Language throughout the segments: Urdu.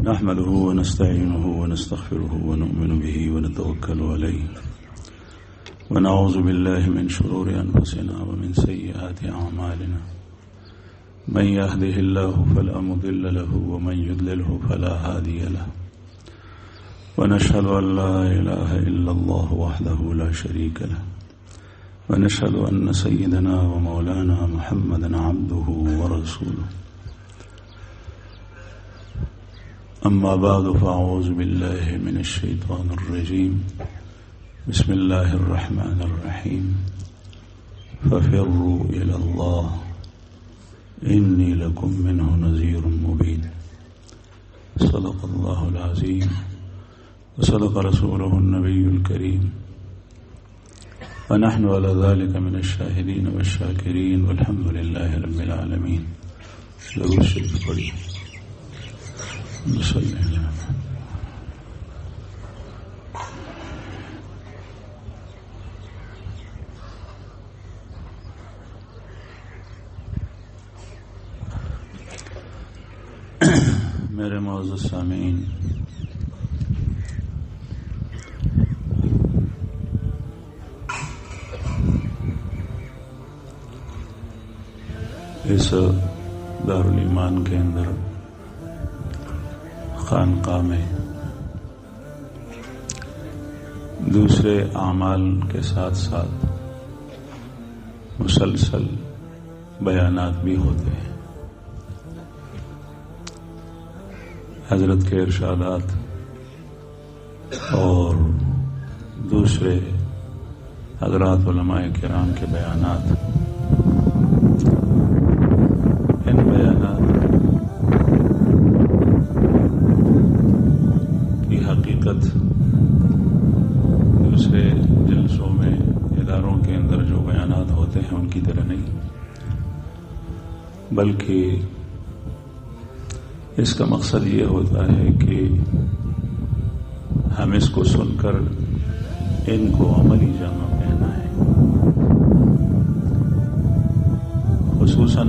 نحمده ونستعينه ونستغفره ونؤمن به ونتوكل عليه ونعوذ بالله من شرور أنفسنا ومن سيئات أعمالنا من يهده الله فلا مضل له ومن يضلله فلا هادي له ونشهد أن لا إله إلا الله وحده لا شريك له ونشهد أن سيدنا ومولانا محمدا عبده ورسوله أما بعد فأعوذ بالله من الشيطان الرجيم بسم الله الرحمن الرحيم ففروا إلى الله إني لكم منه نذير مبين صدق الله العظيم وصدق رسوله النبي الكريم ونحن على ذلك من الشاهدين والشاكرين والحمد لله رب العالمين. ضرور شریف پڑھی. میرے معزز سامعین، اس دارالایمان کے اندر خانقاہ میں دوسرے اعمال کے ساتھ ساتھ مسلسل بیانات بھی ہوتے ہیں. حضرت کے ارشادات اور دوسرے حضرات علماء کرام کے بیانات، ان بیانات کی حقیقت دوسرے جلسوں میں اداروں کے اندر جو بیانات ہوتے ہیں ان کی طرح نہیں، بلکہ اس کا مقصد یہ ہوتا ہے کہ ہم اس کو سن کر ان کو عملی جامہ پہنائیں. خصوصاً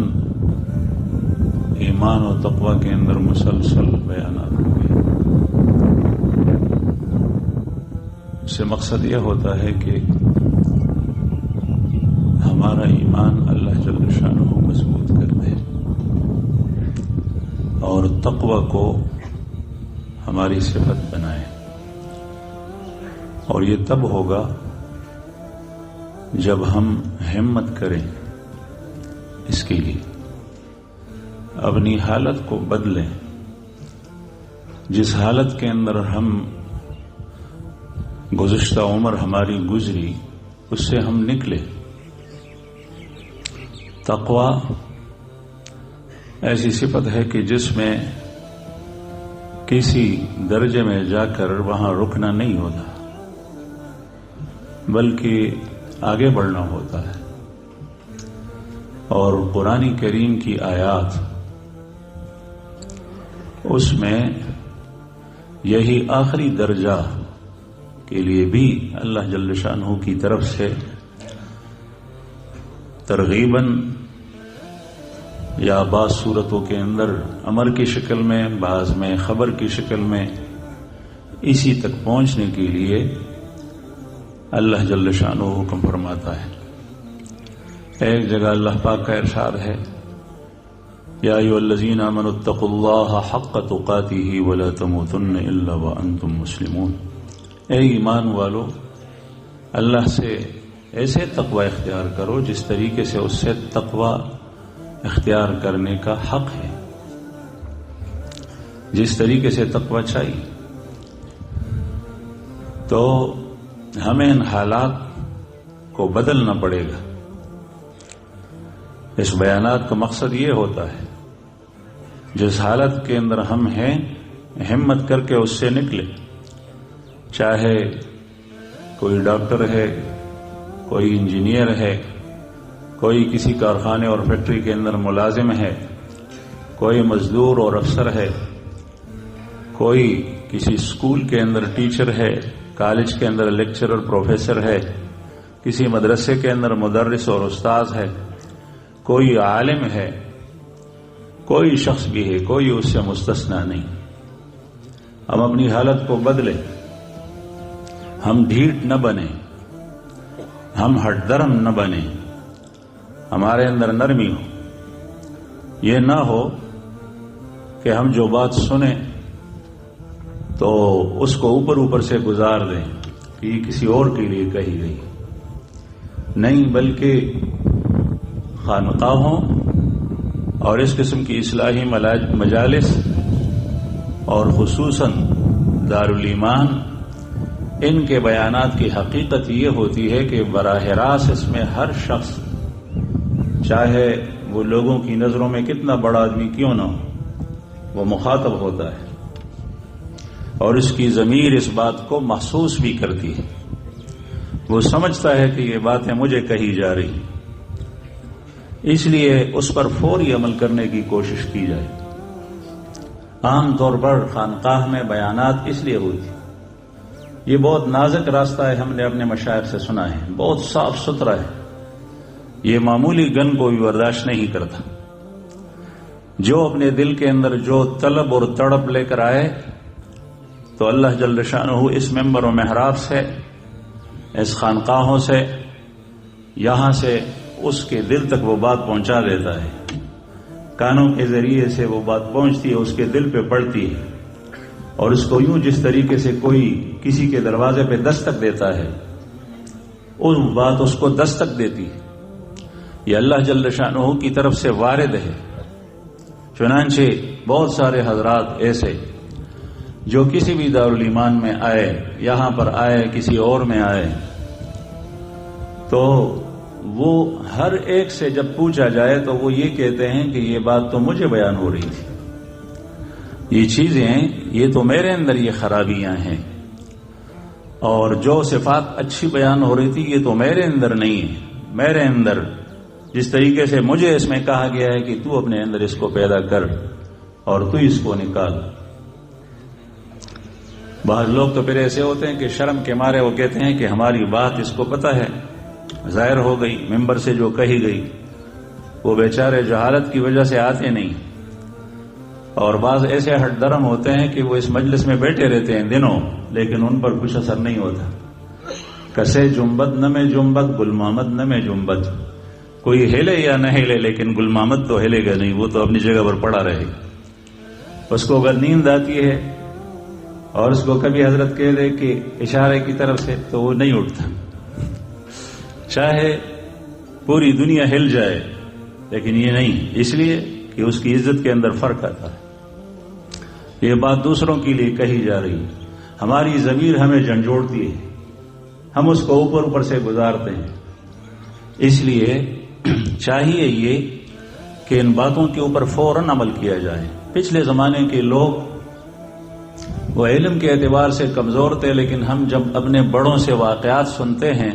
ایمان و تقوی کے اندر مسلسل بیانات ہوئے. اس سے مقصد یہ ہوتا ہے کہ ہمارا ایمان اللہ جل شانہ مضبوط کر دے اور تقوی کو ہماری صفت بنائے. اور یہ تب ہوگا جب ہم ہمت کریں اس کے لیے، اپنی حالت کو بدلیں. جس حالت کے اندر ہم گزشتہ عمر ہماری گزری اس سے ہم نکلے. تقوی ایسی صفت ہے کہ جس میں کسی درجے میں جا کر وہاں رکنا نہیں ہوتا بلکہ آگے بڑھنا ہوتا ہے. اور قرآن کریم کی آیات اس میں یہی آخری درجہ کے لیے بھی اللہ جل شانہ کی طرف سے ترغیباً یا بعض صورتوں کے اندر امر کی شکل میں، بعض میں خبر کی شکل میں اسی تک پہنچنے کے لیے اللہ جل شانہ حکم فرماتا ہے. ایک جگہ اللہ پاک کا ارشاد ہے، یا ایھا الذین آمنوا اتقوا اللہ حق تقاتہ ولا تموتن الا وانتم مسلمون. اے ایمان والو، اللہ سے ایسے تقوی اختیار کرو جس طریقے سے اس سے تقوی اختیار کرنے کا حق ہے، جس طریقے سے تقوی چاہیے. تو ہمیں ان حالات کو بدلنا پڑے گا. اس بیانات کا مقصد یہ ہوتا ہے جس حالت کے اندر ہم ہیں ہمت کر کے اس سے نکلے. چاہے کوئی ڈاکٹر ہے، کوئی انجینئر ہے، کوئی کسی کارخانے اور فیکٹری کے اندر ملازم ہے، کوئی مزدور اور افسر ہے، کوئی کسی اسکول کے اندر ٹیچر ہے، کالج کے اندر لیکچرر پروفیسر ہے، کسی مدرسے کے اندر مدرس اور استاذ ہے، کوئی عالم ہے، کوئی شخص بھی ہے، کوئی اس سے مستثنا نہیں. ہم اپنی حالت کو بدلیں، ہم ڈھیٹ نہ بنیں، ہم ہٹ درم نہ بنیں، ہمارے اندر نرمی ہو. یہ نہ ہو کہ ہم جو بات سنیں تو اس کو اوپر سے گزار دیں کہ یہ کسی اور کے لیے کہی گئی. نہیں، بلکہ خانقاہوں اور اس قسم کی اصلاحی مجالس اور خصوصاً دارالایمان، ان کے بیانات کی حقیقت یہ ہوتی ہے کہ براہ راست اس میں ہر شخص، چاہے وہ لوگوں کی نظروں میں کتنا بڑا آدمی کیوں نہ ہو، وہ مخاطب ہوتا ہے اور اس کی ضمیر اس بات کو محسوس بھی کرتی ہے. وہ سمجھتا ہے کہ یہ باتیں مجھے کہی جا رہی، اس لیے اس پر فوری عمل کرنے کی کوشش کی جائے. عام طور پر خانقاہ میں بیانات اس لیے ہوتی، یہ بہت نازک راستہ ہے، ہم نے اپنے مشائخ سے سنا ہے، بہت صاف ستھرا ہے، یہ معمولی گن کو بھی برداشت نہیں کرتا. جو اپنے دل کے اندر جو طلب اور تڑپ لے کر آئے تو اللہ جل شانہ اس ممبر و محراب سے، اس خانقاہوں سے، یہاں سے اس کے دل تک وہ بات پہنچا دیتا ہے. کانوں کے ذریعے سے وہ بات پہنچتی ہے، اس کے دل پہ پڑتی ہے، اور اس کو یوں جس طریقے سے کوئی کسی کے دروازے پہ دستک دیتا ہے، وہ بات اس کو دستک دیتی ہے. یہ اللہ جل شانہ کی طرف سے وارد ہے. چنانچہ بہت سارے حضرات ایسے جو کسی بھی دارالایمان میں آئے، یہاں پر آئے، کسی اور میں آئے، تو وہ ہر ایک سے جب پوچھا جائے تو وہ یہ کہتے ہیں کہ یہ بات تو مجھے بیان ہو رہی تھی، یہ چیزیں، یہ تو میرے اندر یہ خرابیاں ہیں، اور جو صفات اچھی بیان ہو رہی تھی یہ تو میرے اندر نہیں ہے. میرے اندر جس طریقے سے مجھے اس میں کہا گیا ہے کہ تو اپنے اندر اس کو پیدا کر اور تو اس کو نکال. بعض لوگ تو پھر ایسے ہوتے ہیں کہ شرم کے مارے وہ کہتے ہیں کہ ہماری بات اس کو پتہ ہے، ظاہر ہو گئی، ممبر سے جو کہی گئی. وہ بیچارے جہالت کی وجہ سے آتے نہیں، اور بعض ایسے ہٹ درم ہوتے ہیں کہ وہ اس مجلس میں بیٹھے رہتے ہیں دنوں، لیکن ان پر کچھ اثر نہیں ہوتا. کسے جنبت نہ میں جنبت، گل محمد نہ میں جنبت. کوئی ہلے یا نہ ہلے لیکن گل محمد تو ہلے گا نہیں، وہ تو اپنی جگہ پر پڑا رہے گا. اس کو اگر نیند آتی ہے اور اس کو کبھی حضرت کہہ دے کہ اشارے کی طرف سے، تو وہ نہیں اٹھتا، چاہے پوری دنیا ہل جائے، لیکن یہ نہیں، اس لیے کہ اس کی عزت کے اندر فرق آتا ہے. یہ بات دوسروں کے لیے کہی جا رہی ہے، ہماری ضمیر ہمیں جھنجھوڑتی ہے، ہم اس کو اوپر سے گزارتے ہیں. اس لیے چاہیے یہ کہ ان باتوں کے اوپر فوراً عمل کیا جائے. پچھلے زمانے کے لوگ وہ علم کے اعتبار سے کمزور تھے، لیکن ہم جب اپنے بڑوں سے واقعات سنتے ہیں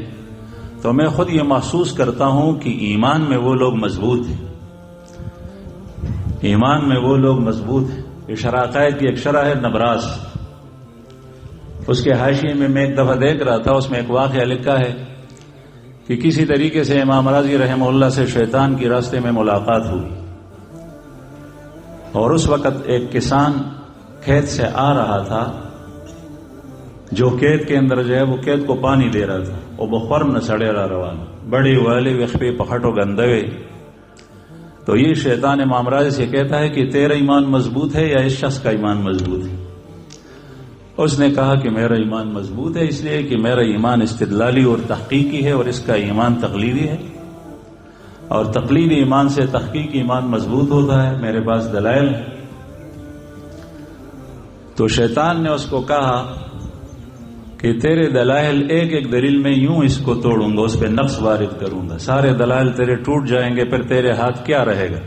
تو میں خود یہ محسوس کرتا ہوں کہ ایمان میں وہ لوگ مضبوط ہیں، ایمان میں وہ لوگ مضبوط ہیں. یہ شرائط کی ایک شرح ہے نبراس، اس کے حاشیے میں ایک دفعہ دیکھ رہا تھا، اس میں ایک واقعہ لکھا ہے کہ کسی طریقے سے امام راضی رحمہ اللہ سے شیطان کی راستے میں ملاقات ہوئی، اور اس وقت ایک کسان کھیت سے آ رہا تھا، جو کھیت کے اندر جو ہے وہ کھیت کو پانی دے رہا تھا، وہ بخورم نہ سڑے رہا روان بڑی والے وقفے پکھٹو گندوے. تو یہ شیطان امام راضی سے کہتا ہے کہ تیرا ایمان مضبوط ہے یا اس شخص کا ایمان مضبوط ہے؟ اس نے کہا کہ میرا ایمان مضبوط ہے، اس لیے کہ میرا ایمان استدلالی اور تحقیقی ہے، اور اس کا ایمان تقلیدی ہے، اور تقلیدی ایمان سے تحقیقی ایمان مضبوط ہوتا ہے، میرے پاس دلائل ہیں. تو شیطان نے اس کو کہا کہ تیرے دلائل ایک ایک دلیل میں یوں اس کو توڑوں گا، اس پہ نقص وارد کروں گا، سارے دلائل تیرے ٹوٹ جائیں گے، پھر تیرے ہاتھ کیا رہے گا؟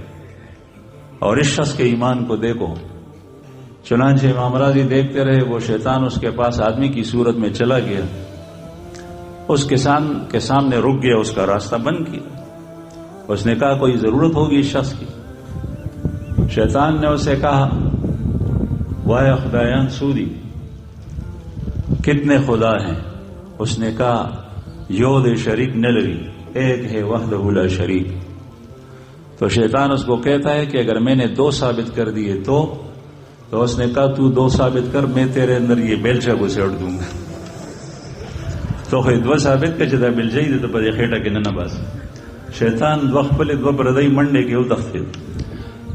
اور اس شخص کے ایمان کو دیکھو. چنانچہ امام راضی دیکھتے رہے، وہ شیطان اس کے پاس آدمی کی صورت میں چلا گیا، اس کسان کے سامنے رک گیا، اس کا راستہ بند کیا. اس نے کہا کوئی ضرورت ہوگی اس شخص کی؟ شیطان نے اسے کہا واہ خدایان سودی، کتنے خدا ہیں؟ اس نے کہا یود شریک نلری، ایک ہے وحدہ لا شریک. تو شیطان اس کو کہتا ہے کہ اگر میں نے 2 ثابت کر دیے تو اس نے کہا تو 2 ثابت کر، میں تیرے اندر یہ بیلچا گھسیڑ دوں گا. تو خو 2 ثابت کر چې دا بیلچا یې ته په دې خېټه کې نه بس. شیطان 2 خپل 2 پردی منډه کې وتښتېد.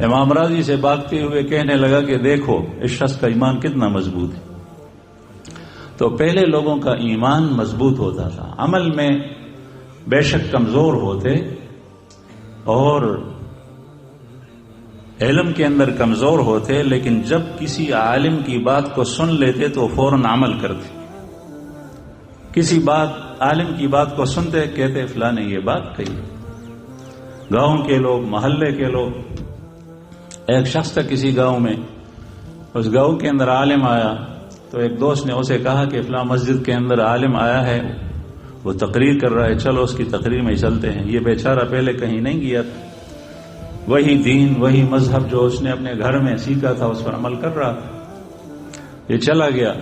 امام راضی سے بھاگتے ہوئے کہنے لگا کہ دیکھو اس شخص کا ایمان کتنا مضبوط ہے. تو پہلے لوگوں کا ایمان مضبوط ہوتا تھا، عمل میں بے شک کمزور ہوتے اور علم کے اندر کمزور ہوتے، لیکن جب کسی عالم کی بات کو سن لیتے تو فوراً عمل کرتے. کسی عالم کی بات کو سنتے کہتے فلاں نے یہ بات کہی. گاؤں کے لوگ، محلے کے لوگ، ایک شخص تھا کسی گاؤں میں، اس گاؤں کے اندر عالم آیا تو ایک دوست نے اسے کہا کہ فلاں مسجد کے اندر عالم آیا ہے، وہ تقریر کر رہا ہے، چلو اس کی تقریر میں چلتے ہیں. یہ بیچارہ پہلے کہیں نہیں گیا تھا، وہی دین وہی مذہب جو اس نے اپنے گھر میں سیکھا تھا اس پر عمل کر رہا تھا. یہ چلا گیا.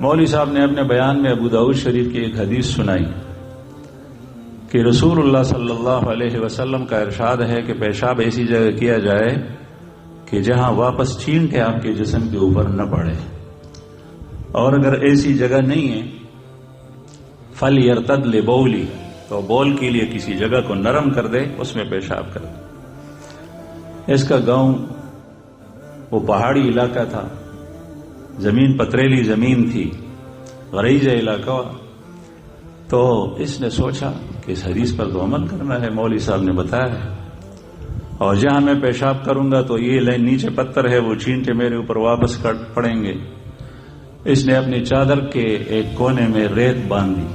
مولوی صاحب نے اپنے بیان میں ابو داؤد شریف کی ایک حدیث سنائی کہ رسول اللہ صلی اللہ علیہ وسلم کا ارشاد ہے کہ پیشاب ایسی جگہ کیا جائے کہ جہاں واپس چھینٹے آپ کے جسم کے اوپر نہ پڑے، اور اگر ایسی جگہ نہیں ہے فَلْيَرْتَدْ لِبَوْلِهِ، تو بول کے لیے کسی جگہ کو نرم کر دے، اس میں پیشاب کر دے. اس کا گاؤں وہ پہاڑی علاقہ تھا، زمین پتریلی زمین تھی، غریزہ علاقہ. تو اس نے سوچا کہ اس حدیث پر تو عمل کرنا ہے، مولوی صاحب نے بتایا ہے، اور جہاں میں پیشاب کروں گا تو یہ نیچے پتھر ہے، وہ چھینٹے میرے اوپر واپس پڑیں گے. اس نے اپنی چادر کے ایک کونے میں ریت باندھ دی،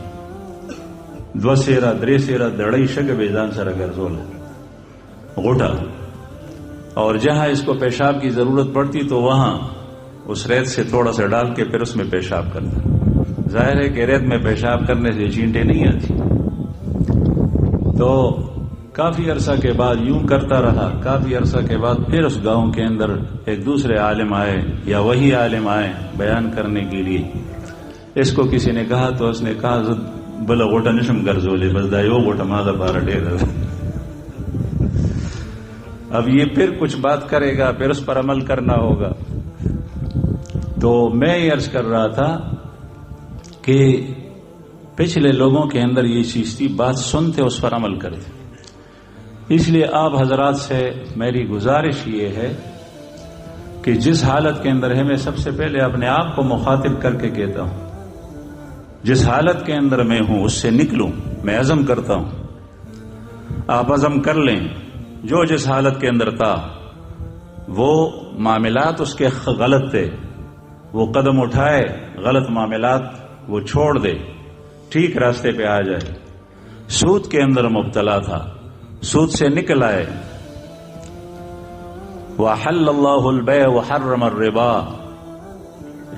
2 سیرا 3 سیرا دڑئی شگ بیزان سر گرزولا غوٹا، اور جہاں اس کو پیشاب کی ضرورت پڑتی تو وہاں اس ریت سے تھوڑا سا ڈال کے پھر اس میں پیشاب کرتا. ظاہر ہے کہ ریت میں پیشاب کرنے سے چینٹے نہیں آتی. تو کافی عرصہ کے بعد یوں کرتا رہا. کافی عرصہ کے بعد پھر اس گاؤں کے اندر ایک دوسرے عالم آئے، یا وہی عالم آئے بیان کرنے کے لیے. اس کو کسی نے کہا تو اس نے کہا بلا غوٹا نشم گرزولے بس دایو غوٹا ماذا بارا ڈیر. اب یہ پھر کچھ بات کرے گا، پھر اس پر عمل کرنا ہوگا. تو میں یہ عرض کر رہا تھا کہ پچھلے لوگوں کے اندر یہ چیز تھی، بات سنتے اس پر عمل کرتے. اس لیے آپ حضرات سے میری گزارش یہ ہے کہ جس حالت کے اندر ہے، میں سب سے پہلے اپنے آپ کو مخاطب کر کے کہتا ہوں، جس حالت کے اندر میں ہوں اس سے نکلوں. میں عزم کرتا ہوں، آپ عزم کر لیں. جو جس حالت کے اندر تھا، وہ معاملات اس کے غلط تھے، وہ قدم اٹھائے، غلط معاملات وہ چھوڑ دے، ٹھیک راستے پہ آ جائے. سود کے اندر مبتلا تھا، سود سے نکل آئے. وَأَحَلَّ اللَّهُ الْبَيْعَ وَحَرَّمَ الرِّبَا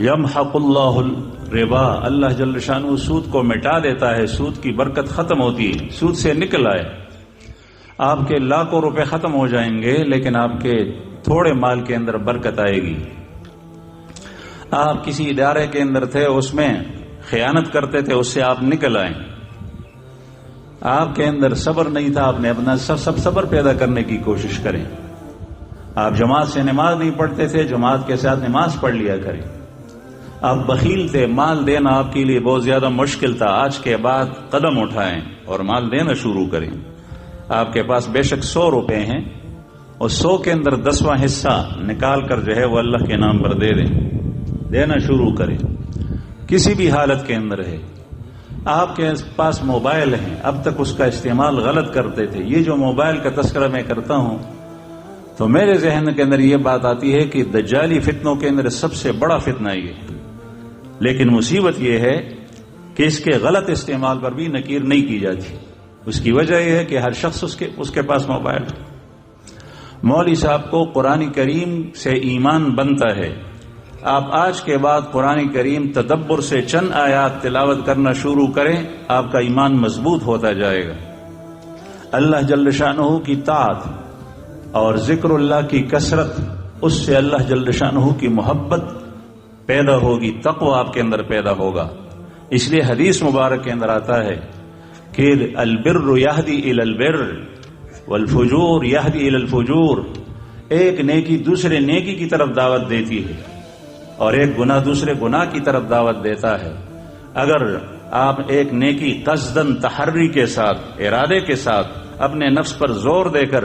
يَمْحَقُ اللَّهُ الرِّبَا. اللہ جل شانہ سود کو مٹا دیتا ہے، سود کی برکت ختم ہوتی ہے. سود سے نکل آئے. آپ کے لاکھوں روپے ختم ہو جائیں گے، لیکن آپ کے تھوڑے مال کے اندر برکت آئے گی. آپ کسی ادارے کے اندر تھے، اس میں خیانت کرتے تھے، اس سے آپ نکل آئیں. آپ کے اندر صبر نہیں تھا، آپ نے اپنا سب صبر پیدا کرنے کی کوشش کریں. آپ جماعت سے نماز نہیں پڑھتے تھے، جماعت کے ساتھ نماز پڑھ لیا کریں. آپ بخیل تھے، مال دینا آپ کے لیے بہت زیادہ مشکل تھا. آج کے بعد قدم اٹھائیں اور مال دینا شروع کریں. آپ کے پاس بے شک 100 روپے ہیں، اور 100 کے اندر 10واں حصہ نکال کر جو ہے وہ اللہ کے نام پر دے دیں، دینا شروع کریں. کسی بھی حالت کے اندر ہے. آپ کے پاس موبائل ہیں، اب تک اس کا استعمال غلط کرتے تھے. یہ جو موبائل کا تذکرہ میں کرتا ہوں تو میرے ذہن کے اندر یہ بات آتی ہے کہ دجالی فتنوں کے اندر سب سے بڑا فتنہ یہ ہے. لیکن مصیبت یہ ہے کہ اس کے غلط استعمال پر بھی نکیر نہیں کی جاتی. اس کی وجہ یہ ہے کہ ہر شخص اس کے پاس موبائل ہے. مولوی صاحب کو قرآن کریم سے ایمان بنتا ہے. آپ آج کے بعد قرآن کریم تدبر سے چند آیات تلاوت کرنا شروع کریں، آپ کا ایمان مضبوط ہوتا جائے گا. اللہ جل شانہ کی طاعت اور ذکر اللہ کی کثرت، اس سے اللہ جل شانہ کی محبت پیدا ہوگی، تقوی آپ کے اندر پیدا ہوگا. اس لیے حدیث مبارک کے اندر آتا ہے کہ البر یہدی الی البر والفجور یہدی الی الفجور. ایک نیکی دوسرے نیکی کی طرف دعوت دیتی ہے اور ایک گناہ دوسرے گناہ کی طرف دعوت دیتا ہے. اگر آپ ایک نیکی قصدن تحری کے ساتھ، ارادے کے ساتھ، اپنے نفس پر زور دے کر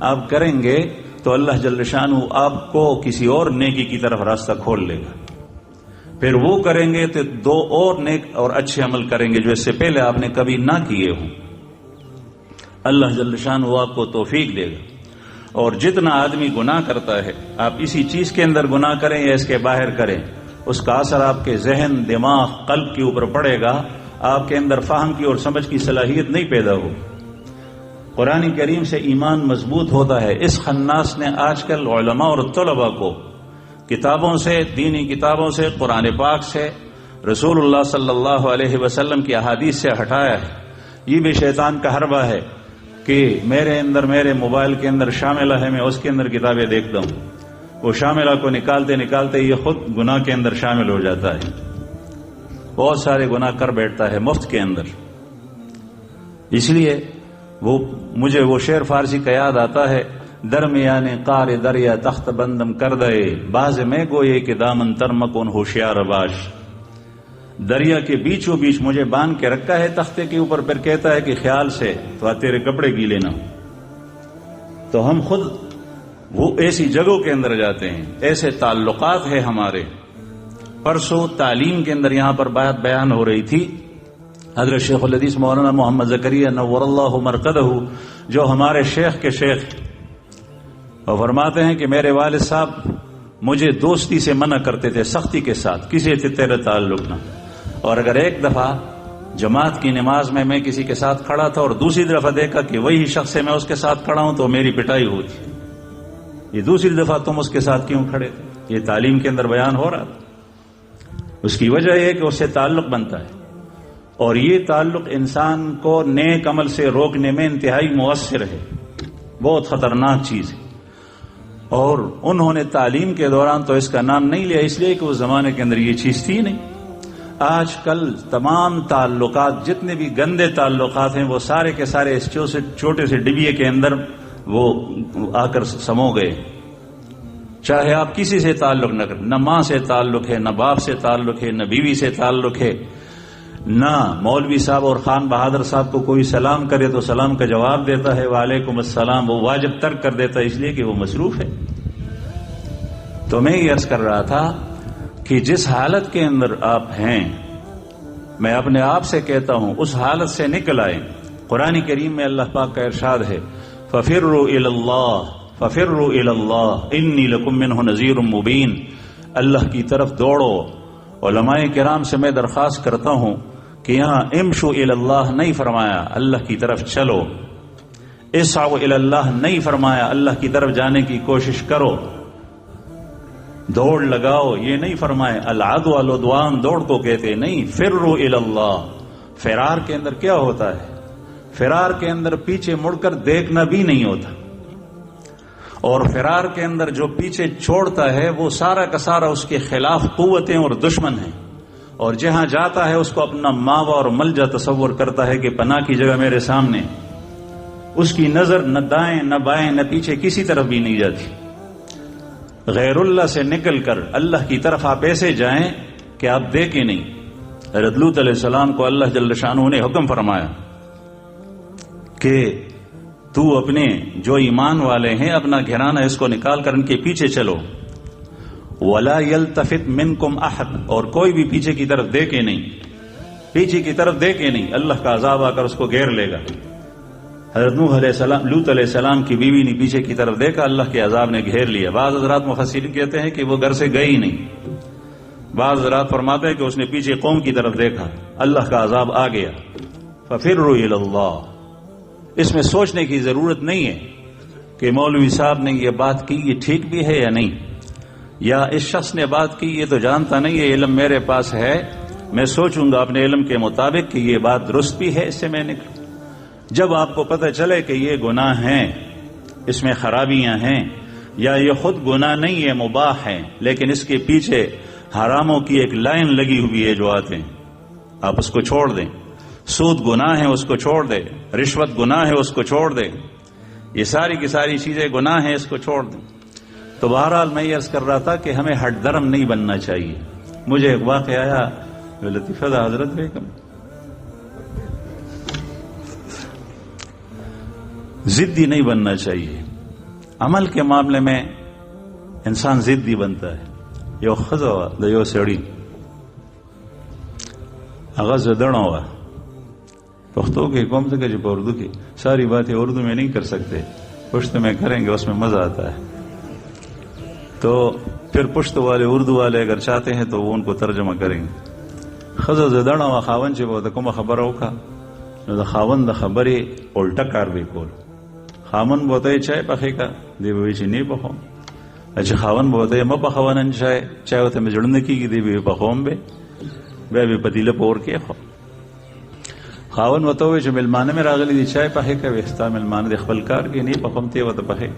آپ کریں گے تو اللہ جل شانہ آپ کو کسی اور نیکی کی طرف راستہ کھول لے گا. پھر وہ کریں گے تو دو اور نیک اور اچھے عمل کریں گے جو اس سے پہلے آپ نے کبھی نہ کیے ہوں. اللہ جل شانہ آپ کو توفیق دے گا. اور جتنا آدمی گناہ کرتا ہے، آپ اسی چیز کے اندر گناہ کریں یا اس کے باہر کریں، اس کا اثر آپ کے ذہن، دماغ، قلب کے اوپر پڑے گا. آپ کے اندر فہم کی اور سمجھ کی صلاحیت نہیں پیدا ہو. قرآن کریم سے ایمان مضبوط ہوتا ہے. اس خناس نے آج کل علماء اور طلباء کو کتابوں سے، دینی کتابوں سے، قرآن پاک سے، رسول اللہ صلی اللہ علیہ وسلم کی احادیث سے ہٹایا ہے. یہ بھی شیطان کا حربہ ہے کہ میرے اندر، میرے موبائل کے اندر شاملہ ہے، میں اس کے اندر کتابیں دیکھتا ہوں. وہ شاملہ کو نکالتے نکالتے یہ خود گناہ کے اندر شامل ہو جاتا ہے. بہت سارے گناہ کر بیٹھتا ہے مفت کے اندر. اس لیے مجھے وہ شعر فارسی کا یاد آتا ہے، درمیان قار دریا تخت بندم کر دے، باز میں گوئے کہ دامن ترمکن ہوشیار باش. دریا کے بیچوں بیچ مجھے باندھ کے رکھا ہے تختے کے اوپر، پھر کہتا ہے کہ خیال سے تو تیرے کپڑے گیلے نہ ہو. تو ہم خود وہ ایسی جگہوں کے اندر جاتے ہیں، ایسے تعلقات ہیں ہمارے. پرسوں تعلیم کے اندر یہاں پر بات بیان ہو رہی تھی. حضرت شیخ الحدیث مولانا محمد زکریا نور اللہ مرقدہ، جو ہمارے شیخ کے شیخ، وہ فرماتے ہیں کہ میرے والد صاحب مجھے دوستی سے منع کرتے تھے، سختی کے ساتھ، کسی سے تیرے تعلق نہ. اور اگر ایک دفعہ جماعت کی نماز میں کسی کے ساتھ کھڑا تھا اور دوسری دفعہ دیکھا کہ وہی شخص ہے، میں اس کے ساتھ کھڑا ہوں، تو میری پٹائی ہوتی. یہ دوسری دفعہ تم اس کے ساتھ کیوں کھڑے تھے؟ یہ تعلیم کے اندر بیان ہو رہا تھا. اس کی وجہ یہ کہ اس سے تعلق بنتا ہے، اور یہ تعلق انسان کو نیک عمل سے روکنے میں انتہائی مؤثر ہے، بہت خطرناک چیز ہے. اور انہوں نے تعلیم کے دوران تو اس کا نام نہیں لیا، اس لیے کہ اس زمانے کے اندر یہ چیز تھی نہیں. آج کل تمام تعلقات، جتنے بھی گندے تعلقات ہیں، وہ سارے کے سارے اس چھوٹے سے ڈبیے کے اندر وہ آ کر سمو گئے. چاہے آپ کسی سے تعلق نہ کریں، نہ ماں سے تعلق ہے، نہ باپ سے تعلق ہے، نہ بیوی سے تعلق ہے، نہ مولوی صاحب اور خان بہادر صاحب کو کوئی سلام کرے تو سلام کا جواب دیتا ہے وعلیکم السلام، وہ واجب ترک کر دیتا ہے اس لیے کہ وہ مصروف ہے. تو میں یہ عرض کر رہا تھا کہ جس حالت کے اندر آپ ہیں، میں اپنے آپ سے کہتا ہوں اس حالت سے نکل آئیں. قرآن کریم میں اللہ پاک کا ارشاد ہے فَفِرُّوا إِلَى اللَّهِ فَفِرُّوا إِلَى اللَّهِ إِنِّي لَكُمْ مِنْهُ نَذِيرٌ مُبِينٌ. اللہ کی طرف دوڑو. علماء کرام سے میں درخواست کرتا ہوں کہ یہاں امشوا إِلَى اللَّهِ نہیں فرمایا، اللہ کی طرف چلو. اسعوا إِلَى اللَّهِ نہیں فرمایا، اللہ کی طرف جانے کی کوشش کرو، دوڑ لگاؤ. یہ نہیں فرمایا العدو والعدوان دوڑ کو کہتے نہیں. فروا إِلَى اللَّهِ. فرار کے اندر کیا ہوتا ہے؟ فرار کے اندر پیچھے مڑ کر دیکھنا بھی نہیں ہوتا، اور فرار کے اندر جو پیچھے چھوڑتا ہے وہ سارا کا سارا اس کے خلاف قوتیں اور دشمن ہیں، اور جہاں جاتا ہے اس کو اپنا ماوا اور ملجا تصور کرتا ہے کہ پناہ کی جگہ میرے سامنے. اس کی نظر نہ دائیں نہ بائیں نہ پیچھے کسی طرف بھی نہیں جاتی. غیر اللہ سے نکل کر اللہ کی طرف آپ ایسے جائیں کہ آپ دیکھیں نہیں. حضرت لوط علیہ السلام کو اللہ جل شانہ نے حکم فرمایا کہ تو اپنے جو ایمان والے ہیں اپنا گھرانہ اس کو نکال کر ان کے پیچھے چلو. وَلَا يَلْتَفِتْ مِنْكُمْ أَحَدٌ. اور کوئی بھی پیچھے کی طرف دیکھے نہیں، پیچھے کی طرف دیکھے نہیں، اللہ کا عذاب آ کر اس کو گھیر لے گا. حضرت نوح علیہ السلام، لوط علیہ السلام کی بیوی نے پیچھے کی طرف دیکھا، اللہ کے عذاب نے گھیر لیا. بعض حضرات مفسرین کہتے ہیں کہ وہ گھر سے گئی نہیں. بعض حضرات فرماتے ہیں کہ اس نے پیچھے قوم کی طرف دیکھا، اللہ کا عذاب آ گیا. فَفِرُّوا إِلَى اللَّهِ. اس میں سوچنے کی ضرورت نہیں ہے کہ مولوی صاحب نے یہ بات کی، یہ ٹھیک بھی ہے یا نہیں، یا اس شخص نے بات کی یہ تو جانتا نہیں ہے، علم میرے پاس ہے، میں سوچوں گا اپنے علم کے مطابق کہ یہ بات درست بھی ہے، اس سے میں نکلوں. جب آپ کو پتہ چلے کہ یہ گناہ ہیں، اس میں خرابیاں ہیں، یا یہ خود گناہ نہیں ہے، مباح ہے، لیکن اس کے پیچھے حراموں کی ایک لائن لگی ہوئی ہے جو آتے ہیں، آپ اس کو چھوڑ دیں. سود گناہ ہے اس کو چھوڑ دیں، رشوت گناہ ہے اس کو چھوڑ دیں، یہ ساری کی ساری چیزیں گناہ ہیں اس کو چھوڑ دیں. تو بہرحال میں یہ عرض کر رہا تھا کہ ہمیں ہٹ درم نہیں بننا چاہیے. مجھے ایک واقعہ آیا لطیفہ تھا حضرت بیگم. ضدی نہیں بننا چاہیے. عمل کے معاملے میں انسان ضدی بنتا ہے. یو خزا د یو سړی هغه زدړه وا پښتو کې کوم څه چې په اردو کې ساری باتیں اردو میں نہیں کر سکتے, پشتو میں کریں گے اس میں مزہ آتا ہے. تو پھر پشتو والے اردو والے اگر چاہتے ہیں تو وہ ان کو ترجمہ کریں گے. خزا زدړه وا خاون چې به کومه خبره وکړه نو د خاون د خبرې الټه کار به کول. خاون بوته چای پخې کا دی به چې نه بخو, چې خاون بوته م پخوانن چای ته مې جوړ نه کیږي دی به پخوم به پتیله پور کې خو خاون وته چې ملمانه مې راغلي دي چای پخې کا وستا ملمانه د خپل کار کې نه پخوم ته وته پخې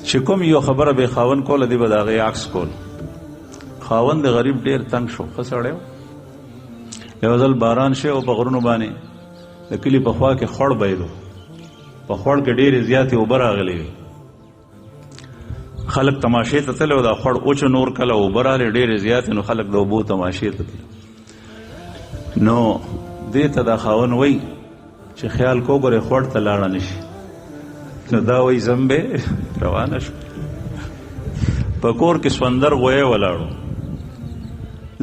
چې کوم یو خبره به خاون کول دی به داغه عکس کول. خاون د غریب ډیر تنگ شو, خسړیو یو ځل باران شه او په غرونو باندې د کلی په خوا کې خړ بایلو, په خړ کې ډېرې زیاتې اوبه راغلې وي. خلک تماشې ته تلل او دا خړ اوچ نور کله اوبه راغلې ډېرې زیاتې, نو خلک د اوبو تماشې ته تلل. نو دې ته دا خاون وایي چې خیال کو ګورې خړ ته لاړه نشي. نو دا وایي زمبې روانه شو. په کور کې سوندر غوی ولاړو,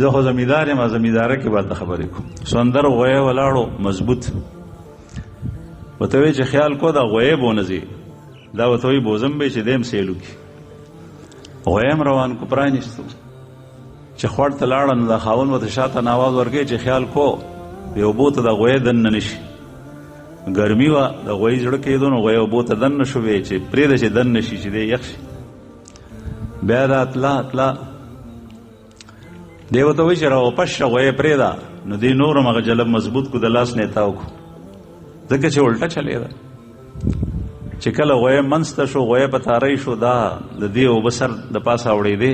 زه خو زمیندار یم, زمینداره کې باید خبرې کوم. سوندر غوی ولاړو مضبوط, وته وی چې خیال کو دا غوی بونځي, دا وته وی بوزم به چې دیم سیلو کی غویم روان کو پرانیستو چې خړ ته لاړ نو دا خاون وته شاته ناواز ورګي چې خیال کو یو بوت دا غوی دن نشي. ګرمي وا دا غوی جوړ کېدو نو غوی بوت دن نشو وی چې پرې د چې دن نشي چې دی یخ بیا دا اطلاع دیو ته وی چې راو پښ غوی پرې دا نو دی نور مغه جلب مضبوط کو د لاس نه تاو کو ځکه چې الټه چلی دا چې کله غوی منسته شو غوی په تاری شو دا د دې او بسر د پاسه وړې دی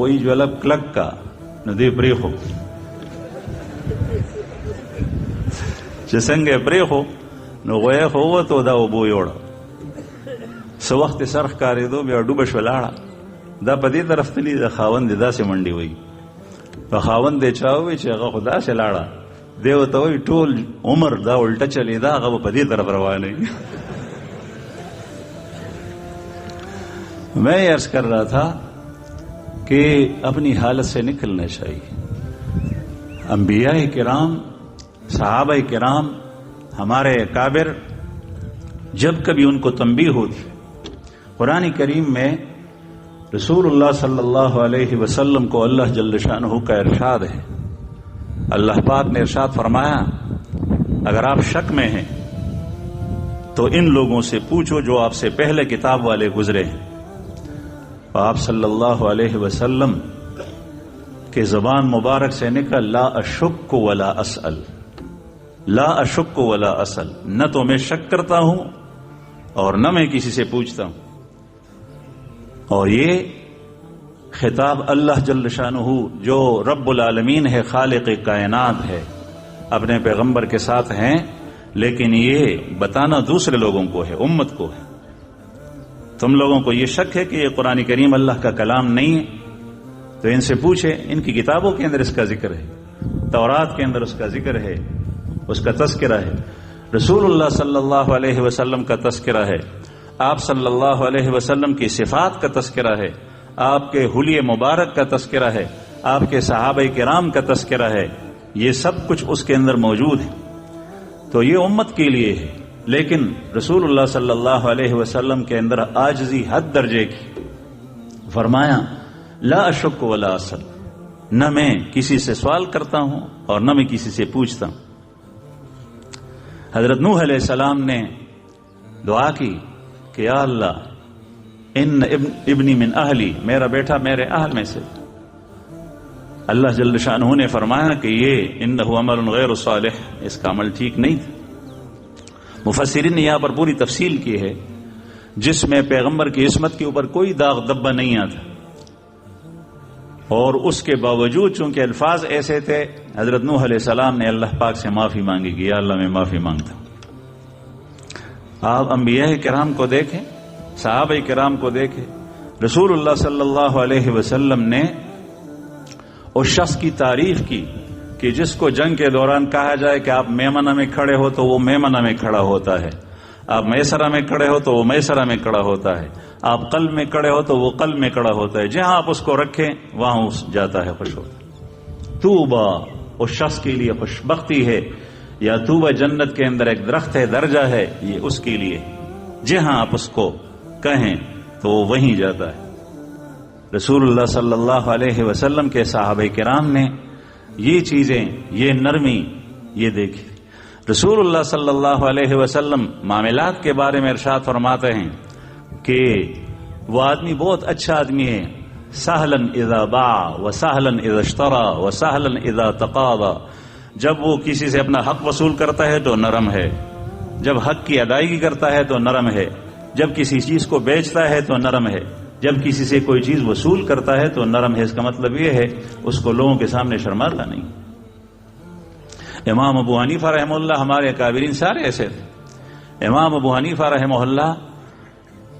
غوی جلب کلک کا نو دی پرې خو چې څنګه پرې خو نو غوی خو وته دا وبو یوړ سو وخت سرخ کارېدو بیا ډوبه شو لاړه دا په دې طرف تلی د خاون د داسې منډي وای په خاون د چاوي چې هغه خدا سے لاړه دیو ته وی ټول عمر دا الټه چلی دا هغه په دې طرف روانه. میں عرض کر رہا تھا کہ اپنی حالت سے نکلنا چاہیے. انبیاء کرام صحابہ کرام ہمارے اکابر جب کبھی ان کو تنبیہ ہوتی, قرآن کریم میں رسول اللہ صلی اللہ علیہ وسلم کو اللہ جل شانہ کا ارشاد ہے. اللہ پاک نے ارشاد فرمایا اگر آپ شک میں ہیں تو ان لوگوں سے پوچھو جو آپ سے پہلے کتاب والے گزرے ہیں. آپ صلی اللہ علیہ وسلم کے زبان مبارک سے نکل لا اشک ولا اسأل, لا اشک ولا اسأل, نہ تو میں شک کرتا ہوں اور نہ میں کسی سے پوچھتا ہوں. اور یہ خطاب اللہ جل شانہ جو رب العالمین ہے, خالق کائنات ہے, اپنے پیغمبر کے ساتھ ہیں, لیکن یہ بتانا دوسرے لوگوں کو ہے, امت کو ہے. تم لوگوں کو یہ شک ہے کہ یہ قرآن کریم اللہ کا کلام نہیں ہے تو ان سے پوچھے, ان کی کتابوں کے اندر اس کا ذکر ہے, تورات کے اندر اس کا ذکر ہے, اس کا تذکرہ ہے, رسول اللہ صلی اللہ علیہ وسلم کا تذکرہ ہے, آپ صلی اللہ علیہ وسلم کی صفات کا تذکرہ ہے, آپ کے حلیے مبارک کا تذکرہ ہے, آپ کے صحابہ کرام کا تذکرہ ہے. یہ سب کچھ اس کے اندر موجود ہے. تو یہ امت کے لیے ہے, لیکن رسول اللہ صلی اللہ علیہ وسلم کے اندر عاجزی حد درجے کی. فرمایا لا اشک ولا اسأل, نہ میں کسی سے سوال کرتا ہوں اور نہ میں کسی سے پوچھتا ہوں. حضرت نوح علیہ السلام نے دعا کی کہ یا اللہ ان ابنی من اہلی, میرا بیٹا میرے اہل میں سے. اللہ جل شانہ نے فرمایا کہ یہ انہ عمل غیر صالح, اس کا عمل ٹھیک نہیں تھا. مفسرین نے یہاں پر پوری تفصیل کی ہے جس میں پیغمبر کی عصمت کے اوپر کوئی داغ دبا نہیں آتا, اور اس کے باوجود چونکہ الفاظ ایسے تھے حضرت نوح علیہ السلام نے اللہ پاک سے معافی مانگی کہ یا اللہ میں معافی مانگتا ہوں. آپ انبیاء کرام کو دیکھیں، صحابہ کرام کو دیکھیں، رسول اللہ صلی اللہ علیہ وسلم نے اس شخص کی تعریف کی کہ جس کو جنگ کے دوران کہا جائے کہ آپ میمنہ میں کھڑے ہو تو وہ میمنہ میں کھڑا ہوتا ہے، آپ میسرہ میں کھڑے ہو تو وہ میسرہ میں کھڑا ہوتا ہے، آپ قلب میں کھڑے ہو تو وہ قلب میں کھڑا ہوتا ہے، جہاں آپ اس کو رکھیں وہاں اس جاتا ہے، خوش ہوتا ہے۔ توبہ اس شخص کے لیے خوش بختی ہے، یا توبہ جنت کے اندر ایک درخت ہے، درجہ ہے، یہ اس کے لیے جہاں آپ اس کو کہیں تو وہ وہیں جاتا ہے۔ رسول اللہ صلی اللہ علیہ وسلم کے صحابہ کرام نے یہ چیزیں، یہ نرمی، یہ دیکھی۔ رسول اللہ صلی اللہ علیہ وسلم معاملات کے بارے میں ارشاد فرماتے ہیں کہ وہ آدمی بہت اچھا آدمی ہے، سہلاً اذا باع وسہلاً اذا اشترى وسہلاً اذا تقاضى، جب وہ کسی سے اپنا حق وصول کرتا ہے تو نرم ہے، جب حق کی ادائیگی کرتا ہے تو نرم ہے، جب کسی چیز کو بیچتا ہے تو نرم ہے، جب کسی سے کوئی چیز وصول کرتا ہے تو نرم ہے۔ اس کا مطلب یہ ہے اس کو لوگوں کے سامنے شرماتا نہیں۔ امام ابو حنیفہ رحمہ اللہ، ہمارے اکابرین سارے ایسے تھے۔ امام ابو حنیفہ رحمہ اللہ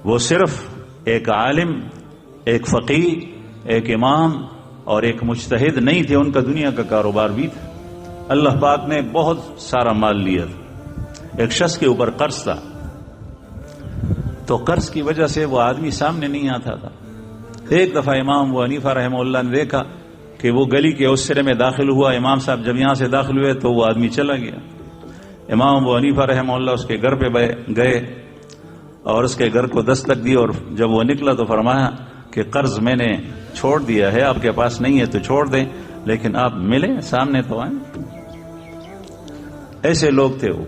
وہ صرف ایک عالم، ایک فقیہ، ایک امام اور ایک مجتہد نہیں تھے، ان کا دنیا کا کاروبار بھی تھا۔ اللہ پاک نے بہت سارا مال لیا تھا، ایک شخص کے اوپر قرض تھا، تو قرض کی وجہ سے وہ آدمی سامنے نہیں آتا تھا۔ ایک دفعہ امام ابو حنیفہ رحمہ اللہ نے دیکھا کہ وہ گلی کے اس سرے میں داخل ہوا، امام صاحب جب یہاں سے داخل ہوئے تو وہ آدمی چلا گیا۔ امام ابو حنیفہ رحمہ اللہ اس کے گھر پہ گئے اور اس کے گھر کو دستک دی، اور جب وہ نکلا تو فرمایا کہ قرض میں نے چھوڑ دیا ہے، آپ کے پاس نہیں ہے تو چھوڑ دیں، لیکن آپ ملیں، سامنے تو آئیں۔ ایسے لوگ تھے وہ،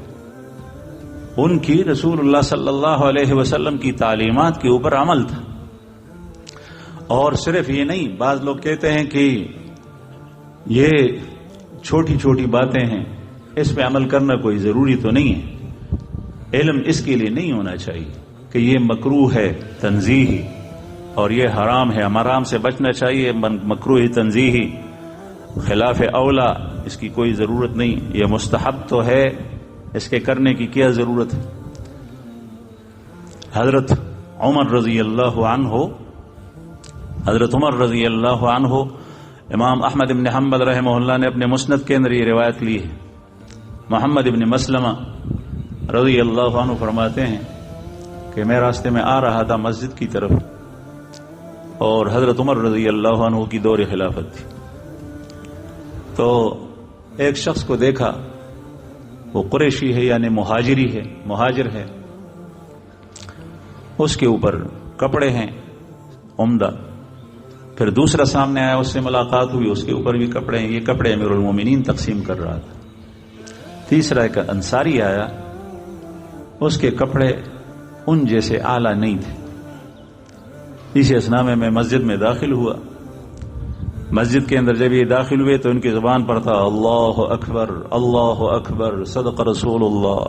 ان کی رسول اللہ صلی اللہ علیہ وسلم کی تعلیمات کے اوپر عمل تھا۔ اور صرف یہ نہیں، بعض لوگ کہتے ہیں کہ یہ چھوٹی چھوٹی باتیں ہیں، اس پہ عمل کرنا کوئی ضروری تو نہیں ہے۔ علم اس کے لیے نہیں ہونا چاہیے کہ یہ مکروہ ہے تنزیہی اور یہ حرام ہے، حرام سے بچنا چاہیے، مکروہ تنزیہی خلاف اولا، اس کی کوئی ضرورت نہیں، یہ مستحب تو ہے، اس کے کرنے کی کیا ضرورت ہے۔ حضرت عمر رضی اللہ عنہ امام احمد بن حنبل رحمہ اللہ نے اپنے مسند کے اندر یہ روایت لی ہے۔ محمد بن مسلمہ رضی اللہ عنہ فرماتے ہیں کہ میں راستے میں آ رہا تھا مسجد کی طرف، اور حضرت عمر رضی اللہ عنہ کی دور خلافت تھی، تو ایک شخص کو دیکھا، وہ قریشی ہے یعنی مہاجر ہے، اس کے اوپر کپڑے ہیں عمدہ۔ پھر دوسرا سامنے آیا، اس سے ملاقات ہوئی، اس کے اوپر بھی کپڑے ہیں، یہ کپڑے امیر المومنین تقسیم کر رہا تھا۔ تیسرا ایک انصاری آیا، اس کے کپڑے ان جیسے اعلیٰ نہیں تھے۔ اسی اسنا میں مسجد میں داخل ہوا، مسجد کے اندر جب یہ داخل ہوئے تو ان کی زبان پر تھا اللہ اکبر اللہ اکبر صدق رسول اللہ،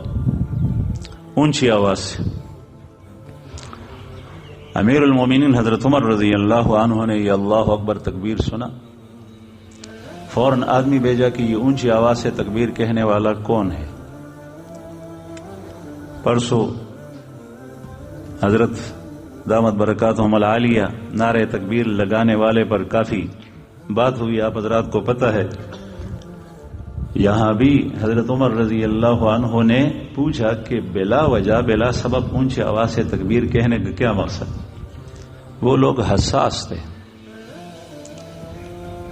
اونچی آواز سے۔ امیر المومنین حضرت عمر رضی اللہ عنہ نے یہ اللہ اکبر تکبیر سنا، فوراً آدمی بھیجا کہ یہ اونچی آواز سے تکبیر کہنے والا کون ہے۔ پرسوں حضرت دامت برکاتہم العالیہ نعرہ تکبیر لگانے والے پر کافی بات ہوئی، آپ حضرات کو پتہ ہے۔ یہاں بھی حضرت عمر رضی اللہ عنہ نے پوچھا کہ بلا وجہ بلا سبب اونچی آواز سے تکبیر کہنے کا کیا مقصد؟ وہ لوگ حساس تھے۔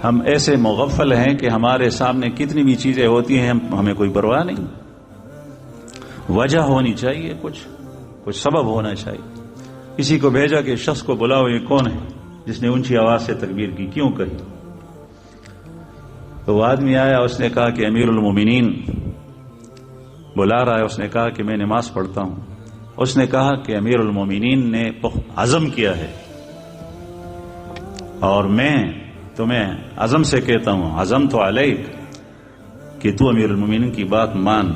ہم ایسے مغفل ہیں کہ ہمارے سامنے کتنی بھی چیزیں ہوتی ہیں ہمیں کوئی پرواہ نہیں، وجہ ہونی چاہیے، کچھ سبب ہونا چاہیے۔ کسی کو بھیجا کہ شخص کو بلاؤ، یہ کون ہے جس نے اونچی آواز سے تکبیر کی، کیوں کہی؟ تو وہ آدمی آیا، اس نے کہا کہ امیر المومنین بلا رہا ہے، اس نے کہا کہ میں نماز پڑھتا ہوں۔ اس نے کہا کہ امیر المومنین نے عزم کیا ہے اور میں تمہیں عزم سے کہتا ہوں، عزم تو علیک، کہ تو امیر المومنین کی بات مان۔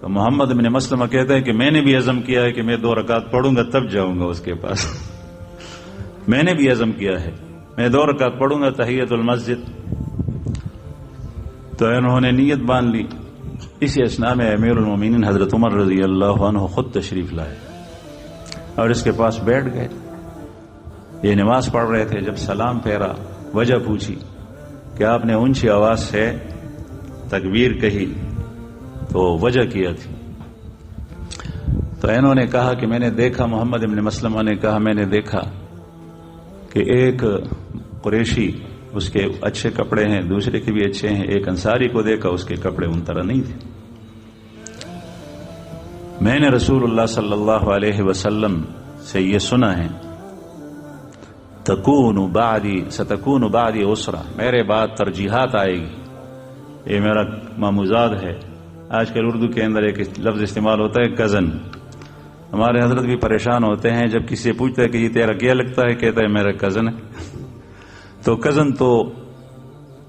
تو محمد بن مسلمہ کہتے ہیں کہ میں نے بھی عزم کیا ہے کہ میں 2 رکعت پڑھوں گا تب جاؤں گا اس کے پاس۔ میں نے بھی عزم کیا ہے میں 2 رکعت پڑھوں گا تحیت المسجد۔ تو انہوں نے نیت باندھ لی اسی اثناء میں امیر المومنین حضرت عمر رضی اللہ عنہ خود تشریف لائے اور اس کے پاس بیٹھ گئے. یہ نماز پڑھ رہے تھے. جب سلام پھیرا وجہ پوچھی کہ آپ نے اونچی آواز سے تکبیر کہی تو وجہ کیا تھی. تو انہوں نے کہا کہ میں نے دیکھا, محمد ابن مسلمہ نے کہا میں نے دیکھا کہ ایک قریشی اس کے اچھے کپڑے ہیں, دوسرے کے بھی اچھے ہیں, ایک انصاری کو دیکھا اس کے کپڑے ان طرح نہیں تھے. میں نے رسول اللہ صلی اللہ علیہ وسلم سے یہ سنا ہے ستکون بعدی اسرا, میرے بعد ترجیحات آئے گی. یہ میرا ماموزاد ہے. آج کل اردو کے اندر ایک لفظ استعمال ہوتا ہے کزن. ہمارے حضرت بھی پریشان ہوتے ہیں جب کسی سے پوچھتا ہے کہ یہ تیرا کیا لگتا ہے, کہتا ہے میرا کزن ہے. تو کزن تو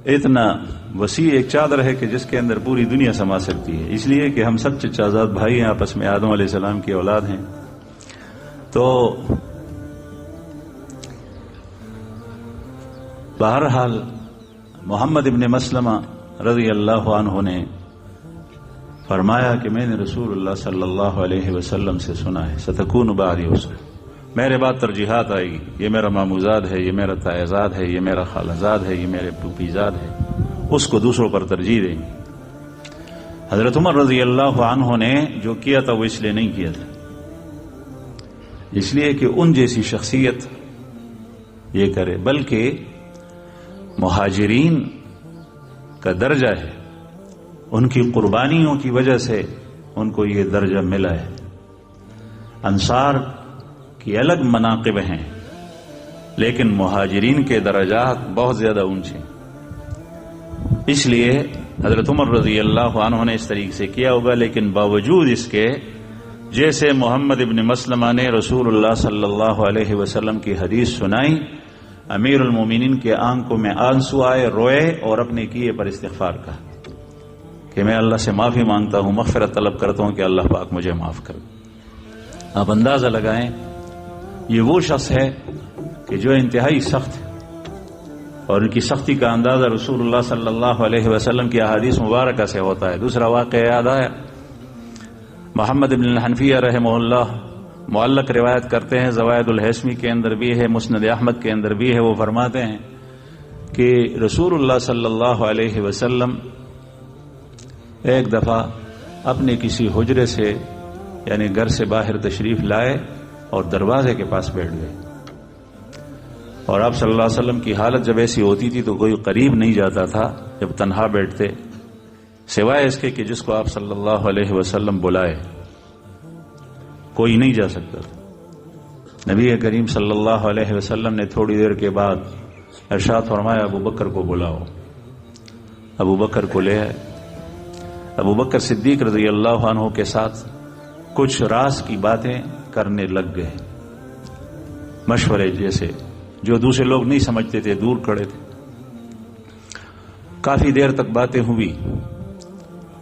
اتنا وسیع ایک چادر ہے کہ جس کے اندر پوری دنیا سما سکتی ہے, اس لیے کہ ہم سب چچازاد بھائی ہیں, آپس میں آدم علیہ السلام کی اولاد ہیں. تو بہرحال محمد ابن مسلمہ رضی اللہ عنہ نے فرمایا کہ میں نے رسول اللہ صلی اللہ علیہ وسلم سے سنا ہے ستکون بعدی اسرا, میرے بعد ترجیحات آئے گی. یہ میرا ماموزاد ہے, یہ میرا تائزاد ہے, یہ میرا خالزاد ہے, یہ میرے پھوپھیزاد ہے, اس کو دوسروں پر ترجیح دیں گے. حضرت عمر رضی اللہ عنہ نے جو کیا تھا وہ اس لیے نہیں کیا تھا, اس لیے کہ ان جیسی شخصیت یہ کرے, بلکہ مہاجرین کا درجہ ہے, ان کی قربانیوں کی وجہ سے ان کو یہ درجہ ملا ہے. انصار کی الگ مناقب ہیں لیکن مہاجرین کے درجات بہت زیادہ اونچے ہیں. اس لیے حضرت عمر رضی اللہ عنہ نے اس طریقے سے کیا ہوگا, لیکن باوجود اس کے جیسے محمد ابن مسلمہ نے رسول اللہ صلی اللہ علیہ وسلم کی حدیث سنائی, امیر المومنین کے آنکھوں میں آنسو آئے, روئے اور اپنے کیے پر استغفار کہا کہ میں اللہ سے معافی مانگتا ہوں, مغفرت طلب کرتا ہوں کہ اللہ پاک مجھے معاف کر. آپ اندازہ لگائیں یہ وہ شخص ہے کہ جو انتہائی سخت ہے, اور ان کی سختی کا اندازہ رسول اللہ صلی اللہ علیہ وسلم کی احادیث مبارکہ سے ہوتا ہے. دوسرا واقعہ یاد آیا, محمد بن الحنفیہ رحمہ اللہ معلق روایت کرتے ہیں, زوائد الحسمی کے اندر بھی ہے, مسند احمد کے اندر بھی ہے. وہ فرماتے ہیں کہ رسول اللہ صلی اللہ علیہ وسلم ایک دفعہ اپنے کسی حجرے سے یعنی گھر سے باہر تشریف لائے اور دروازے کے پاس بیٹھ گئے, اور آپ صلی اللہ علیہ وسلم کی حالت جب ایسی ہوتی تھی تو کوئی قریب نہیں جاتا تھا جب تنہا بیٹھتے, سوائے اس کے کہ جس کو آپ صلی اللہ علیہ وسلم بلائے, کوئی نہیں جا سکتا تھا. نبی کریم صلی اللہ علیہ وسلم نے تھوڑی دیر کے بعد ارشاد فرمایا ابو بکر کو بلاؤ. ابو بکر کو لے آئے. ابو بکر صدیق رضی اللہ عنہ کے ساتھ کچھ راز کی باتیں کرنے لگ گئے, مشورے جیسے جو دوسرے لوگ نہیں سمجھتے تھے, دور کھڑے تھے. کافی دیر تک باتیں ہوئی,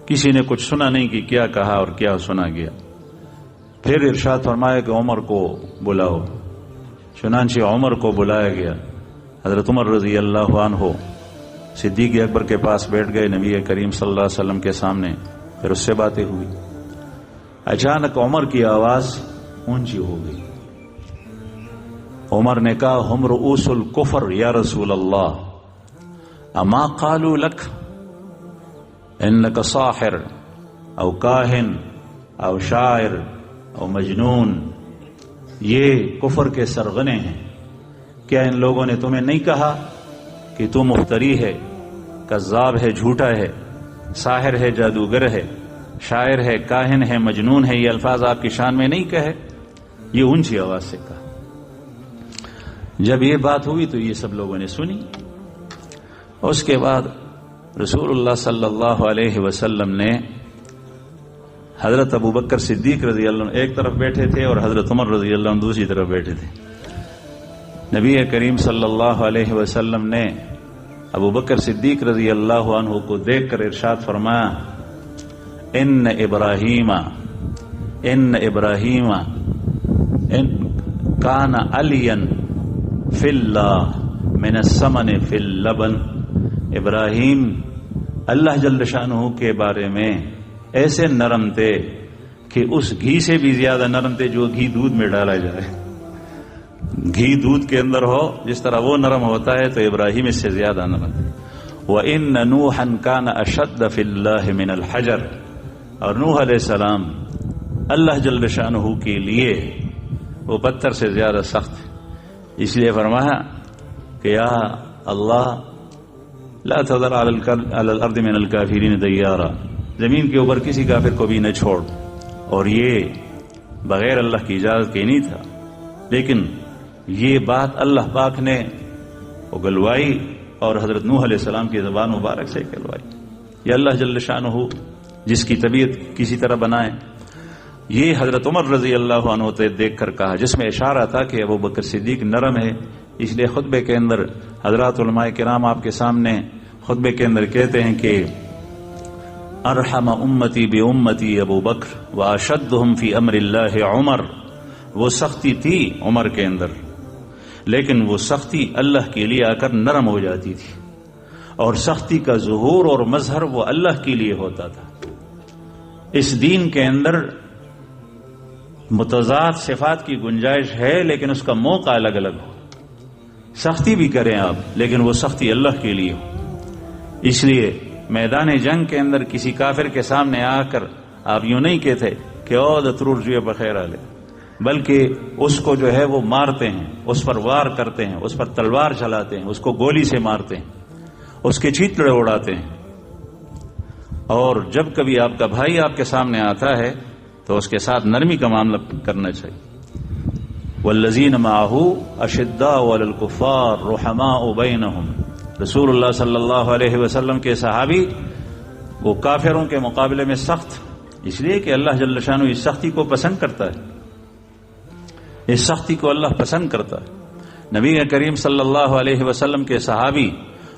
کسی نے کچھ سنا نہیں کہ کیا کہا اور کیا سنا گیا. پھر ارشاد فرمایا کہ عمر کو بلاؤ. چنانچہ عمر کو بلایا گیا. حضرت عمر رضی اللہ عنہ صدیق اکبر کے پاس بیٹھ گئے, نبی کریم صلی اللہ علیہ وسلم کے سامنے. پھر اس سے باتیں ہوئی. اچانک عمر کی آواز اونچی ہو گئی. عمر نے کہا ہم رؤوس الکفر یا رسول اللہ, اما قالوا لک انک ساحر او کاہن او شاعر او مجنون. یہ کفر کے سرغنے ہیں, کیا ان لوگوں نے تمہیں نہیں کہا کہ تو مفتری ہے, کذاب ہے, جھوٹا ہے, ساحر ہے, جادوگر ہے, شاعر ہے, کاہن ہے, مجنون ہے؟ یہ الفاظ آپ کی شان میں نہیں کہے. یہ اونچی آواز سے کہا. جب یہ بات ہوئی تو یہ سب لوگوں نے سنی. اس کے بعد رسول اللہ صلی اللہ علیہ وسلم نے حضرت ابو بکر صدیق رضی اللہ عنہ ایک طرف بیٹھے تھے اور حضرت عمر رضی اللہ عنہ دوسری طرف بیٹھے تھے. نبی کریم صلی اللہ علیہ وسلم نے ابو بکر صدیق رضی اللہ عنہ کو دیکھ کر ارشاد فرمایا ان ابراہیم کان علیا فی اللہ من السمن فی اللبن. ابراہیم اللہ جل شانہ کے بارے میں ایسے نرم تھے کہ اس گھی سے بھی زیادہ نرم تھے جو گھی دودھ میں ڈالا جائے. گھی دودھ کے اندر ہو جس طرح وہ نرم ہوتا ہے تو ابراہیم اس سے زیادہ نرم تھے. وَإِنَّ نُوحًا كَانَ أَشَدَّ فِي اللَّهِ مِنَ الْحَجَرِ. اور نوح علیہ السلام اللہ جل شانہ کے لیے وہ پتھر سے زیادہ سخت ہے. اس لیے فرمایا کہ یا اللہ لا تذر علی الارض من الکافرین دیارا، زمین کے اوپر کسی کافر کو بھی نہ چھوڑ. اور یہ بغیر اللہ کی اجازت کے نہیں تھا، لیکن یہ بات اللہ پاک نے اگلوائی اور حضرت نوح علیہ السلام کی زبان مبارک سے کہلوائی. یہ اللہ جل شانہ جس کی طبیعت کسی طرح بنائے. یہ حضرت عمر رضی اللہ عنہ سے دیکھ کر کہا، جس میں اشارہ تھا کہ ابو بکر صدیق نرم ہے. اس لیے خطبے کے اندر حضرات علماء کرام آپ کے سامنے خطبے کے اندر کہتے ہیں کہ ارحم امتی بامتی ابو بکر واشدہم فی امر اللہ عمر. وہ سختی تھی عمر کے اندر، لیکن وہ سختی اللہ کے لیے آ کر نرم ہو جاتی تھی، اور سختی کا ظہور اور مظہر وہ اللہ کے لیے ہوتا تھا. اس دین کے اندر متضاد صفات کی گنجائش ہے، لیکن اس کا موقع الگ الگ ہو. سختی بھی کریں آپ، لیکن وہ سختی اللہ کے لیے ہو. اس لیے میدان جنگ کے اندر کسی کافر کے سامنے آ کر آپ یوں نہیں کہتے کہ او دترور جو بخیر علیہ، بلکہ اس کو جو ہے وہ مارتے ہیں، اس پر وار کرتے ہیں، اس پر تلوار چلاتے ہیں، اس کو گولی سے مارتے ہیں، اس کے چیتڑے اڑاتے ہیں. اور جب کبھی آپ کا بھائی آپ کے سامنے آتا ہے تو اس کے ساتھ نرمی کا معاملہ کرنا چاہیے. والذین معہ اشداء علی الکفار رحماء بینہم. رسول اللہ صلی اللہ علیہ وسلم کے صحابی وہ کافروں کے مقابلے میں سخت، اس لیے کہ اللہ جل شانہ اس سختی کو پسند کرتا ہے. اس سختی کو اللہ پسند کرتا ہے. نبی کریم صلی اللہ علیہ وسلم کے صحابی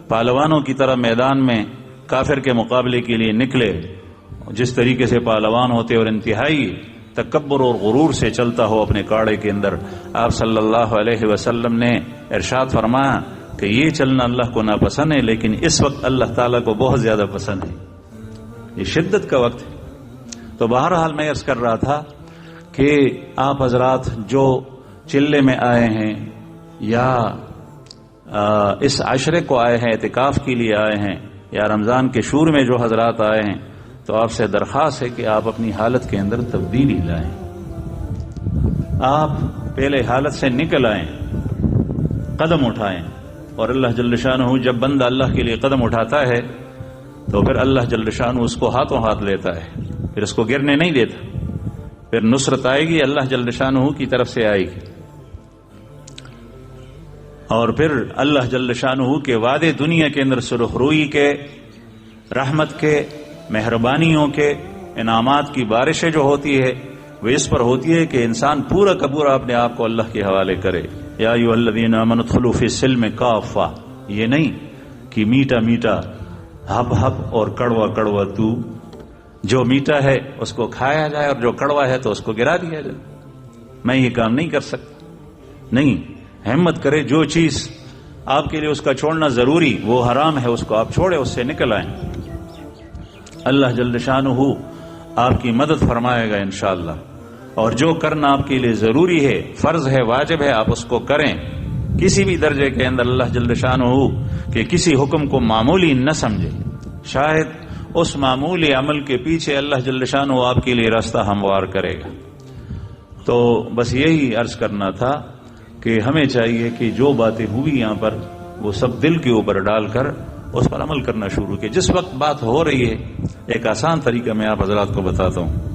پہلوانوں کی طرح میدان میں کافر کے مقابلے کے لیے نکلے. جس طریقے سے پہلوان ہوتے اور انتہائی تکبر اور غرور سے چلتا ہو اپنے کاڑے کے اندر، آپ صلی اللہ علیہ وسلم نے ارشاد فرمایا کہ یہ چلنا اللہ کو ناپسند ہے، لیکن اس وقت اللہ تعالیٰ کو بہت زیادہ پسند ہے. یہ شدت کا وقت ہے. تو بہرحال میں عرض کر رہا تھا کہ آپ حضرات جو چلے میں آئے ہیں یا اس عشرے کو آئے ہیں، اعتکاف کے لیے آئے ہیں، یا رمضان کے شور میں جو حضرات آئے ہیں، تو آپ سے درخواست ہے کہ آپ اپنی حالت کے اندر تبدیلی لائیں. آپ پہلے حالت سے نکل آئیں، قدم اٹھائیں. اور اللہ جل شانہ جب بندہ اللہ کے لیے قدم اٹھاتا ہے تو پھر اللہ جل شانہ اس کو ہاتھوں ہاتھ لیتا ہے، پھر اس کو گرنے نہیں دیتا. پھر نصرت آئے گی اللہ جل شانہ کی طرف سے آئے گی، اور پھر اللہ جل شانہ کے وعدے دنیا کے اندر سرخ روئی کے، رحمت کے، مہربانیوں کے، انعامات کی بارشیں جو ہوتی ہے وہ اس پر ہوتی ہے کہ انسان پورا کا پورا اپنے آپ کو اللہ کے حوالے کرے. یا ایھا الذین آمنوا ادخلوا فی السلم کافہ. یہ نہیں کہ میٹھا میٹھا ہب ہب اور کڑوا کڑوا تو، جو میٹھا ہے اس کو کھایا جائے اور جو کڑوا ہے تو اس کو گرا دیا جائے. میں یہ کام نہیں کر سکتا. نہیں، ہمت کرے. جو چیز آپ کے لیے اس کا چھوڑنا ضروری وہ حرام ہے، اس کو آپ چھوڑے، اس سے نکل آئیں. اللہ جل شانہ آپ کی مدد فرمائے گا انشاءاللہ. اور جو کرنا آپ کے لیے ضروری ہے، فرض ہے، واجب ہے، آپ اس کو کریں. کسی بھی درجے کے اندر اللہ جل شانہ کہ کسی حکم کو معمولی نہ سمجھے. شاید اس معمولی عمل کے پیچھے اللہ جل شانہ آپ کے لیے راستہ ہموار کرے گا. تو بس یہی عرض کرنا تھا کہ ہمیں چاہیے کہ جو باتیں ہوئی یہاں پر وہ سب دل کے اوپر ڈال کر اس پر عمل کرنا شروع کیے. جس وقت بات ہو رہی ہے ایک آسان طریقہ میں آپ حضرات کو بتاتا ہوں.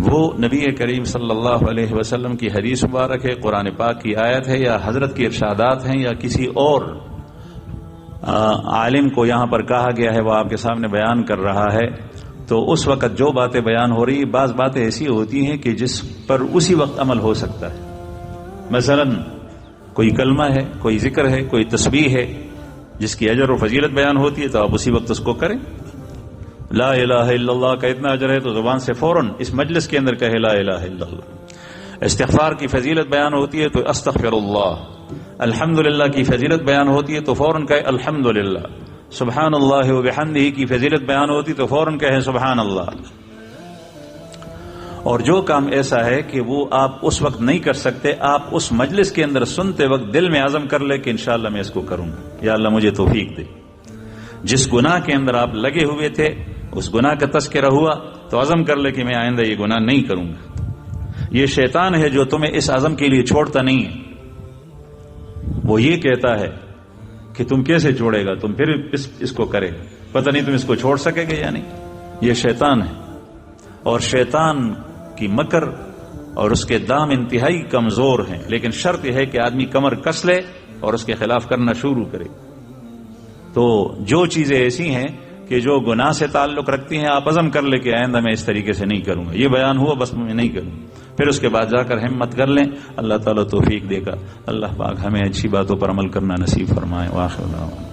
وہ نبی کریم صلی اللہ علیہ وسلم کی حدیث مبارک ہے، قرآن پاک کی آیت ہے، یا حضرت کے ارشادات ہیں، یا کسی اور عالم کو یہاں پر کہا گیا ہے وہ آپ کے سامنے بیان کر رہا ہے. تو اس وقت جو باتیں بیان ہو رہی، بعض باتیں ایسی ہوتی ہیں کہ جس پر اسی وقت عمل ہو سکتا ہے. مثلا کوئی کلمہ ہے، کوئی ذکر ہے، کوئی تسبیح ہے جس کی اجر و فضیلت بیان ہوتی ہے تو آپ اسی وقت اس کو کریں. لا الہ الا اللہ کا اتنا اجر ہے تو زبان سے فوراً اس مجلس کے اندر کہے لا الہ الا اللہ. استغفار کی فضیلت بیان ہوتی ہے تو استغفر اللہ. الحمدللہ کی فضیلت بیان ہوتی ہے تو فوراً کہے الحمدللہ. سبحان اللہ و بحمدہ کی فضیلت بیان ہوتی تو فوراً کہیں سبحان اللہ. اور جو کام ایسا ہے کہ وہ آپ اس وقت نہیں کر سکتے، آپ اس مجلس کے اندر سنتے وقت دل میں عزم کر لے کہ انشاءاللہ میں اس کو کروں گا، یا اللہ مجھے توفیق دے. جس گناہ کے اندر آپ لگے ہوئے تھے اس گناہ کا تذکرہ ہوا تو عزم کر لے کہ میں آئندہ یہ گناہ نہیں کروں گا. یہ شیطان ہے جو تمہیں اس عزم کے لیے چھوڑتا نہیں ہے. وہ یہ کہتا ہے کہ تم کیسے چھوڑے گا، تم پھر اس کو کرے گا، پتہ نہیں تم اس کو چھوڑ سکے گے یا نہیں. یہ شیطان ہے، اور شیطان کی مکر اور اس کے دام انتہائی کمزور ہیں. لیکن شرط یہ ہے کہ آدمی کمر کس لے اور اس کے خلاف کرنا شروع کرے. تو جو چیزیں ایسی ہیں کہ جو گناہ سے تعلق رکھتی ہیں آپ عزم کر لے کہ آئندہ میں اس طریقے سے نہیں کروں گا، یہ بیان ہوا بس میں نہیں کروں. پھر اس کے بعد جا کر ہمت کر لیں، اللہ تعالیٰ توفیق دے گا. اللہ پاک ہمیں اچھی باتوں پر عمل کرنا نصیب فرمائے. وآخر دعوانا